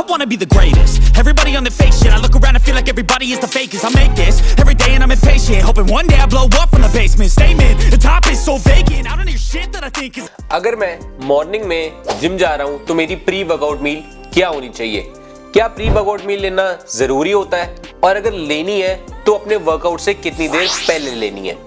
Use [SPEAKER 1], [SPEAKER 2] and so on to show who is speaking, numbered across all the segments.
[SPEAKER 1] I wanna be the greatest. Everybody on the fake shit. I look around and feel like everybody is the fakest. I make this every day and I'm impatient, hoping one day I blow up from the basement. Statement, the top is so vacant. I don't hear shit that I think is.
[SPEAKER 2] अगर मैं morning में gym जा रहा हूँ तो मेरी pre workout मील क्या होनी चाहिए? क्या प्री वर्कआउट मील लेना जरूरी होता है? और अगर लेनी है तो अपने वर्कआउट से कितनी देर पहले लेनी है?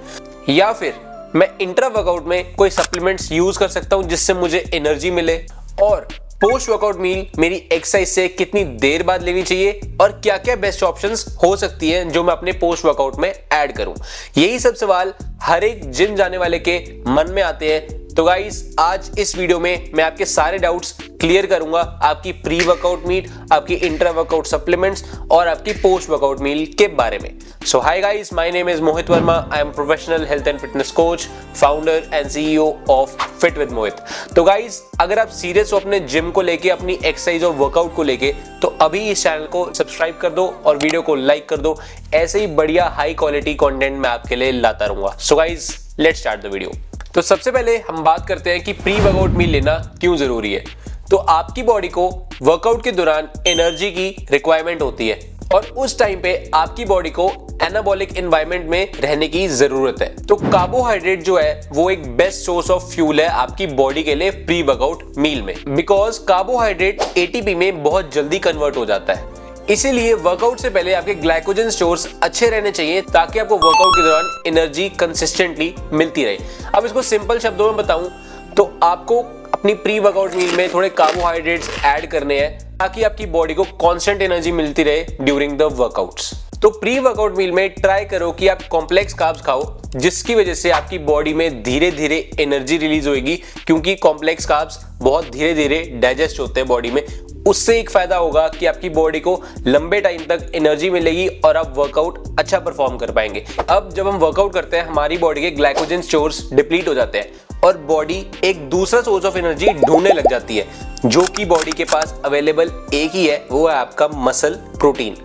[SPEAKER 2] या फिर मैं इंट्रा वर्कआउट में कोई सप्लीमेंट्स यूज कर सकता हूं जिससे मुझे एनर्जी मिले? और पोस्ट वर्कआउट मील मेरी एक्सरसाइज से कितनी देर बाद लेनी चाहिए? और क्या क्या बेस्ट ऑप्शंस हो सकती हैं जो मैं अपने पोस्ट वर्कआउट में ऐड करूं? यही सब सवाल हर एक जिम जाने वाले के मन में आते हैं। तो गाइस, आज इस वीडियो में मैं आपके सारे डाउट्स क्लियर करूंगा, आपकी प्री वर्कआउट मील, आपकी इंट्रा वर्कआउट सप्लीमेंट्स और आपकी पोस्ट वर्कआउट मील के बारे में। So hi guys, my name is Mohit Verma. I am professional health and fitness coach, founder and CEO of fit with Mohit. तो गाइस, अगर आप सीरियस हो अपने जिम को लेके, अपनी एक्सरसाइज और वर्कआउट को लेके, तो अभी इस चैनल को सब्सक्राइब कर दो और वीडियो को लाइक कर दो। ऐसे ही बढ़िया हाई क्वालिटी कंटेंट मैं आपके लिए लाता रहूंगा। So guys, let's start the video. तो सबसे पहले हम बात करते हैं कि प्री वर्कआउट मील लेना क्यों जरूरी है। तो आपकी बॉडी को वर्कआउट के दौरान एनर्जी की रिक्वायरमेंट होती है और उस टाइम पे आपकी बॉडी को एनाबॉलिक एनवायरनमेंट में रहने की जरूरत है। तो कार्बोहाइड्रेट जो है वो एक बेस्ट सोर्स ऑफ फ्यूल है आपकी बॉडी के लिए प्री वर्कआउट मील में, बिकॉज कार्बोहाइड्रेट एटीपी में बहुत जल्दी कन्वर्ट हो जाता है। इसीलिए वर्कआउट से पहले आपके ग्लाइकोजन स्टोर्स अच्छे रहने चाहिए ताकि आपको वर्कआउट के दौरान एनर्जी कंसिस्टेंटली मिलती रहे। अब इसको सिंपल शब्दों में बताऊं तो आपको अपनी प्री वर्कआउट मील में थोड़े कार्बोहाइड्रेट्स ऐड करने हैं ताकि आपकी बॉडी को कांस्टेंट एनर्जी मिलती रहे ड्यूरिंग द वर्कआउट्स। तो प्री वर्कआउट मील में ट्राई करो कि आप कॉम्प्लेक्स कार्ब्स खाओ, जिसकी वजह से आपकी बॉडी में धीरे धीरे एनर्जी रिलीज होगी, क्योंकि कॉम्प्लेक्स कार्ब्स बहुत धीरे धीरे डाइजेस्ट होते हैं बॉडी में। उससे एक फायदा होगा कि आपकी बॉडी को लंबे टाइम तक एनर्जी मिलेगी और आप वर्कआउट अच्छा परफॉर्म कर पाएंगे। अब जब हम वर्कआउट करते हैं, हमारी बॉडी के ग्लाइकोजन स्टोर्स डिप्लीट हो जाते हैं और बॉडी एक दूसरा सोर्स ऑफ एनर्जी ढूंढने लग जाती है, जो कि बॉडी के पास अवेलेबल एक ही है, वो है आपका मसल प्रोटीन।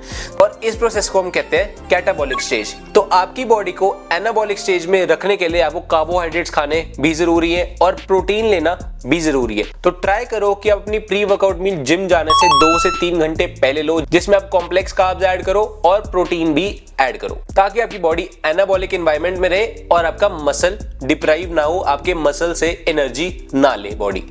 [SPEAKER 2] और इस प्रोसेस को हम कहते हैं कैटाबॉलिक स्टेज। तो आपकी बॉडी को एनाबॉलिक स्टेज में रखने के लिए आपको कार्बोहाइड्रेट्स खाने भी जरूरी है और प्रोटीन लेना भी जरूरी है। तो ट्राई करो कि आप अपनी प्री वर्कआउट मील जिम जाने से 2 से 3 घंटे पहले लो, जिसमें आप कॉम्प्लेक्स कार्ब्स ऐड करो और प्रोटीन भी ऐड करो, ताकि आपकी बॉडी एनाबॉलिक एनवायरनमेंट में रहे और आपका मसल डिप्राइव ना हो, आपके मसल से एनर्जी ना ले बॉडी।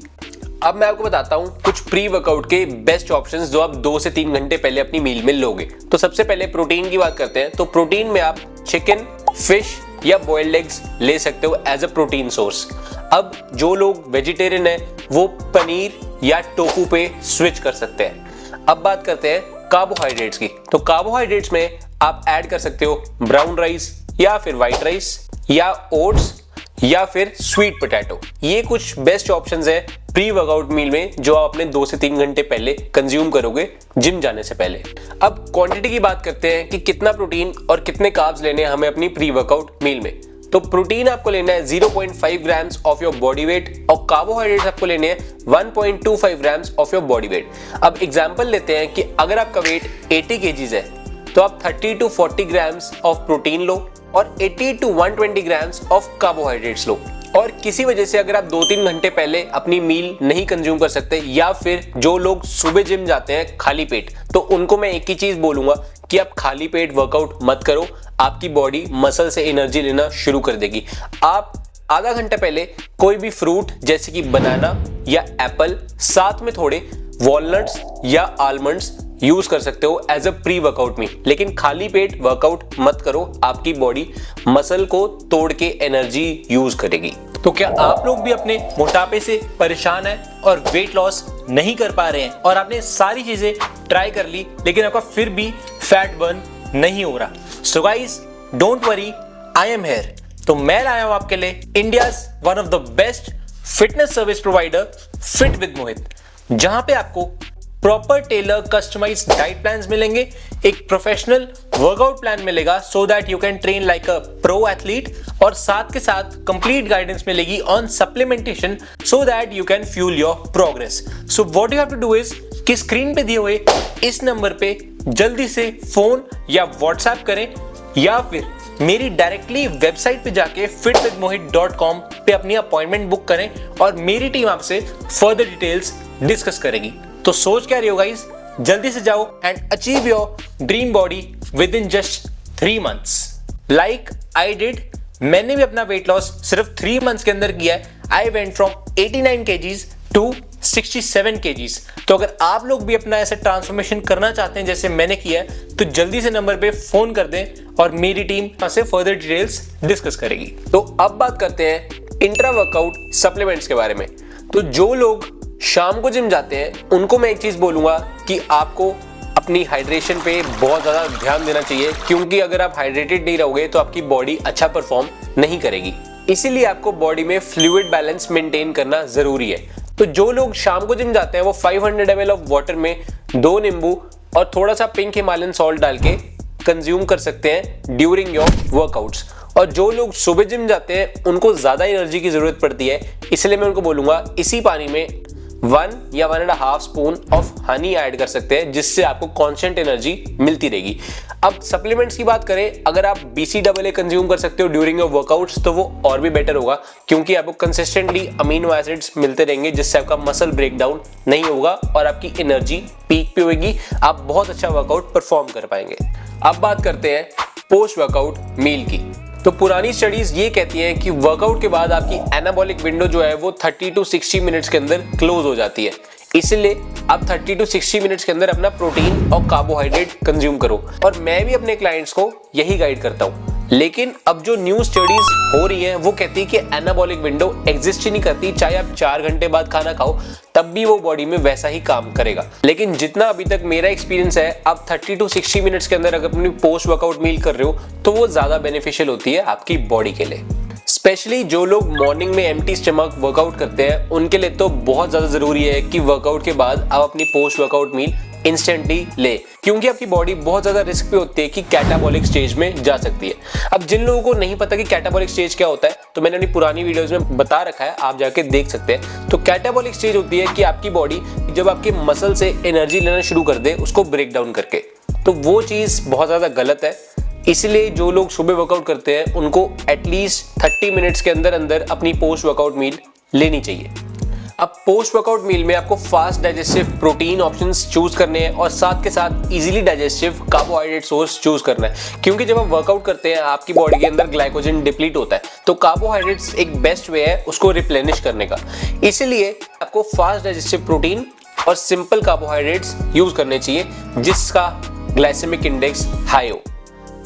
[SPEAKER 2] अब मैं आपको बताता हूं कुछ प्री वर्कआउट के बेस्ट ऑप्शंस जो आप 2 से 3 घंटे पहले अपनी मील में लोगे। तो सबसे पहले प्रोटीन की बात करते हैं। तो प्रोटीन में आप चिकन, फिश या बॉइल्ड एग्स ले सकते हो एज अ प्रोटीन सोर्स। अब जो लोग वेजिटेरियन है वो पनीर या टोफू पे स्विच कर सकते हैं। अब बात करते हैं कार्बोहाइड्रेट्स की। तो कार्बोहाइड्रेट्स में आप ऐड कर सकते हो ब्राउन राइस या फिर व्हाइट राइस या ओट्स या फिर स्वीट पोटैटो। ये कुछ बेस्ट ऑप्शंस है प्री वर्कआउट मील में जो आप अपने 2 से 3 घंटे पहले कंज्यूम करोगे जिम जाने से पहले। अब क्वांटिटी की बात करते हैं कि कितना प्रोटीन और कितने कार्ब्स लेने हैं हमें अपनी प्री वर्कआउट मील में। तो प्रोटीन आपको लेना है 0.5 grams of your body weight और कार्बोहाइड्रेट्स आपको लेने हैं 1.25 grams of your body weight. अब एग्जांपल लेते हैं कि अगर आपका वेट 80 केजीज है तो आप 30 to 40 ग्राम्स ऑफ प्रोटीन लो और 80 to 120 ग्राम्स ऑफ कार्बोहाइड्रेट्स लो। और किसी वजह से अगर आप 2-3 घंटे पहले अपनी मील नहीं कंज्यूम कर सकते, या फिर जो लोग सुबह जिम जाते हैं खाली पेट, तो उनको मैं एक ही चीज बोलूंगा कि आप खाली पेट वर्कआउट मत करो, आपकी बॉडी मसल से एनर्जी लेना शुरू कर देगी। आप आधा घंटा पहले कोई भी फ्रूट जैसे कि बनाना या एप्पल, साथ में थोड़े वॉलनट्स या आलमंड्स यूज कर सकते हो as a pre workout meal, लेकिन खाली पेट वर्कआउट मत करो, आपकी बॉडी मसल को तोड़ के एनर्जी यूज करेगी। तो क्या आप लोग भी अपने मोटापे से परेशान हैं और वेट लॉस नहीं कर पा रहे हैं और आपने सारी चीजें ट्राई कर ली लेकिन आपका फिर भी फैट बर्न नहीं हो रहा? So guys, don't worry, I am here. तो मैं लाया हूं आपके लिए India's one of the best fitness service provider fit with Mohit, जहां पे आपको proper tailor customised diet plans मिलेंगे, एक प्रोफेशनल वर्कआउट प्लान मिलेगा so that you can train like a pro athlete, और साथ के साथ कंप्लीट गाइडेंस मिलेगी on supplementation so that you can fuel your progress. So what you have to do is कि screen पे दिए हुए इस नंबर पे जल्दी से फोन या व्हाट्सएप करें या फिर मेरी डायरेक्टली वेबसाइट पे जाके fitwithmohit.com पे अपनी अपॉइंटमेंट बुक करें और मेरी टीम आपसे फर्दर डिटेल्स डिस्कस करेगी। तो सोच क्या रही हो गाइस, जल्दी से जाओ and achieve your dream body with in just 3 months like I did. मैंने भी अपना वेट लॉस सिर्फ 3 months के अंदर किया है। I went from 89 kgs to 67 kgs। तो अगर आप लोग भी अपना ऐसा ट्रांसफॉर्मेशन करना चाहते हैं जैसे मैंने किया है तो जल्दी से नंबर पे फोन कर दें और मेरी टीम वहां से फर्दर डिटेल्स डिस्कस करेगी। तो अब बात करते हैं इंट्रा वर्कआउट सप्लीमेंट्स के बारे में। तो जो लोग शाम को जिम जाते हैं उनको मैं एक चीज बोलूंगा कि आपको अपनी हाइड्रेशन पे बहुत ज्यादा ध्यान देना चाहिए, क्योंकि अगर आप हाइड्रेटेड नहीं रहोगे तो आपकी बॉडी अच्छा परफॉर्म नहीं करेगी। इसीलिए आपको बॉडी में फ्लूइड बैलेंस मेंटेन करना जरूरी है। तो जो लोग शाम को जिम जाते हैं वो 500 ml ऑफ वाटर में 2 नींबू और थोड़ा सा पिंक हिमालयन सॉल्ट डाल के कंज्यूम कर सकते हैं ड्यूरिंग योर वर्कआउट्स। और जो लोग सुबह जिम जाते हैं उनको ज्यादा एनर्जी की जरूरत पड़ती है, इसलिए मैं उनको बोलूंगा इसी पानी में 1 या 1.5 स्पून ऑफ हनी ऐड कर सकते हैं, जिससे आपको कांस्टेंट एनर्जी मिलती रहेगी। अब सप्लीमेंट्स की बात करें, अगर आप BCAA कंज्यूम कर सकते हो ड्यूरिंग योर वर्कआउट्स तो वो और भी बेटर होगा, क्योंकि आपको कंसिस्टेंटली अमीनो एसिड्स मिलते रहेंगे जिससे आपका मसल ब्रेकडाउन नहीं होगा और आपकी एनर्जी पीक पे होगी। आप बहुत अच्छा वर्कआउट परफॉर्म कर पाएंगे। अब बात करते हैं पोस्ट वर्कआउट मील की। तो पुरानी स्टडीज ये कहती हैं कि वर्कआउट के बाद आपकी एनाबॉलिक विंडो जो है वो 30 to 60 मिनट्स के अंदर क्लोज हो जाती है। इसलिए आप 30 to 60 मिनट्स के अंदर अपना प्रोटीन और कार्बोहाइड्रेट कंज्यूम करो, और मैं भी अपने क्लाइंट्स को यही गाइड करता हूँ। लेकिन अब जो न्यू स्टडीज हो रही है वो कहती है कि एनाबॉलिक विंडो एग्जिस्ट ही नहीं करती। चाहे आप 4 घंटे बाद खाना खाओ तब भी वो बॉडी में वैसा ही काम करेगा। लेकिन जितना अभी तक मेरा एक्सपीरियंस है, आप 30 to 60 मिनट्स के अंदर अगर अपनी पोस्ट वर्कआउट मील कर रहे हो तो वो ज्यादा बेनिफिशियल होती है आपकी बॉडी के लिए। स्पेशली जो लोग मॉर्निंग में एम्प्टी स्टमक वर्कआउट करते हैं उनके लिए तो बहुत ज्यादा जरूरी है कि वर्कआउट के बाद आप अपनी पोस्ट वर्कआउट मील इंस्टेंटली ले, क्योंकि आपकी बॉडी बहुत ज्यादा रिस्क पे होती है कि कैटाबॉलिक स्टेज में जा सकती है। अब जिन लोगों को नहीं पता कि कैटाबॉलिक स्टेज क्या होता है तो मैंने अपनी पुरानी वीडियोस में बता रखा है, आप जाके देख सकते हैं। तो कैटाबॉलिक स्टेज होती है कि आपकी बॉडी जब आपके मसल से एनर्जी लेना शुरू कर दे उसको ब्रेक डाउन करके, तो वो चीज बहुत ज्यादा गलत है। इसलिए जो लोग सुबह वर्कआउट करते हैं उनको एटलीस्ट 30 मिनट्स के अंदर अंदर अपनी पोस्ट वर्कआउट मील लेनी चाहिए। अब पोस्ट वर्कआउट मील में आपको fast digestive protein options choose करने हैं और साथ के साथ easily digestive carbohydrate source choose करना है, क्योंकि जब आप वर्कआउट करते हैं आपकी बॉडी के अंदर ग्लाइकोजन डिप्लीट होता है, तो कार्बोहाइड्रेट्स एक बेस्ट वे है उसको रिप्लेनिश करने का। इसीलिए आपको फास्ट डाइजेस्टिव प्रोटीन और सिंपल कार्बोहाइड्रेट्स यूज करने चाहिए जिसका ग्लाइसेमिक इंडेक्स हाई हो।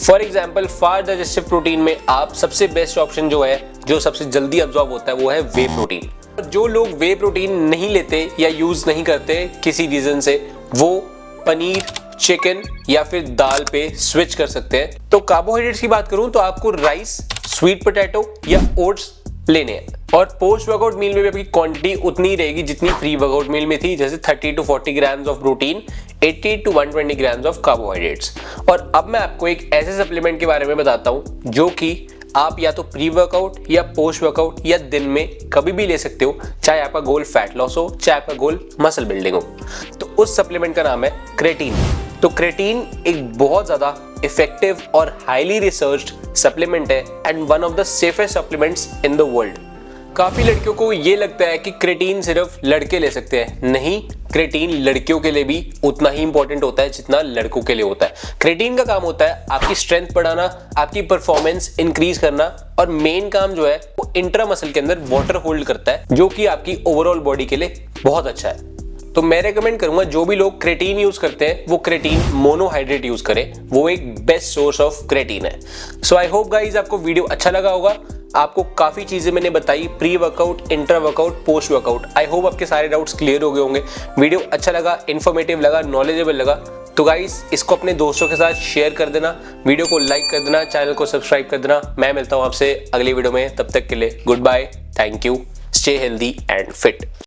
[SPEAKER 2] For example fast digestive protein में आप सबसे बेस्ट ऑप्शन जो है, जो सबसे जल्दी अब्जॉर्ब होता है, वो है वे प्रोटीन। जो लोग वे प्रोटीन नहीं लेते या यूज नहीं करते किसी रीजन से, वो पनीर, चिकन या फिर दाल पे स्विच कर सकते हैं। तो कार्बोहाइड्रेट्स की बात करूं तो आपको राइस, स्वीट पोटैटो या ओट्स लेने हैं, और पोस्ट वर्कआउट मील में भी आपकी क्वांटिटी उतनी ही रहेगी जितनी प्री वर्कआउट मील में थी, जैसे 30 to 40 grams of protein, 80 to 120 grams of carbohydrates. और अब मैं आपको एक ऐसे सप्लीमेंट के बारे में बताता हूं जो कि आप या तो प्री वर्कआउट या पोस्ट वर्कआउट या दिन में कभी भी ले सकते हो, चाहे आपका गोल फैट लॉस हो, चाहे आपका गोल मसल बिल्डिंग हो। तो उस सप्लीमेंट का नाम है क्रेटीन। तो क्रेटीन एक बहुत ज्यादा इफेक्टिव और हाईली रिसर्च्ड सप्लीमेंट है and one of the safest supplements in the world. काफी लड़कियों को ये लगता है कि क्रेटीन सिर्फ लड़के ले सकते हैं। नहीं, क्रेटीन लड़कियों के लिए भी उतना ही इंपॉर्टेंट होता है जितना लड़कों के लिए होता है। क्रेटीन का काम होता है आपकी स्ट्रेंथ बढ़ाना, आपकी परफॉर्मेंस इंक्रीज करना, और मेन काम जो है वो इंट्रा मसल के अंदर वाटर होल्ड करता है, जो कि आपकी ओवरऑल बॉडी के लिए बहुत अच्छा है। तो मैं रेकमेंड करूंगा जो भी लोग क्रेटीन यूज करते हैं वो क्रेटीन मोनोहाइड्रेट यूज करें, वो एक बेस्ट सोर्स ऑफ क्रेटीन है। सो आई होप गाइज आपको वीडियो अच्छा लगा होगा। आपको काफी चीजें मैंने बताई, pre workout, intra workout, post workout. I hope आपके सारे डाउट्स क्लियर हो गए होंगे। वीडियो अच्छा लगा, इन्फॉर्मेटिव लगा, नॉलेजेबल लगा तो गाइस इसको अपने दोस्तों के साथ शेयर कर देना, वीडियो को लाइक कर देना, चैनल को सब्सक्राइब कर देना। मैं मिलता हूं आपसे अगली वीडियो में, तब तक के लिए goodbye, thank you, stay healthy and fit.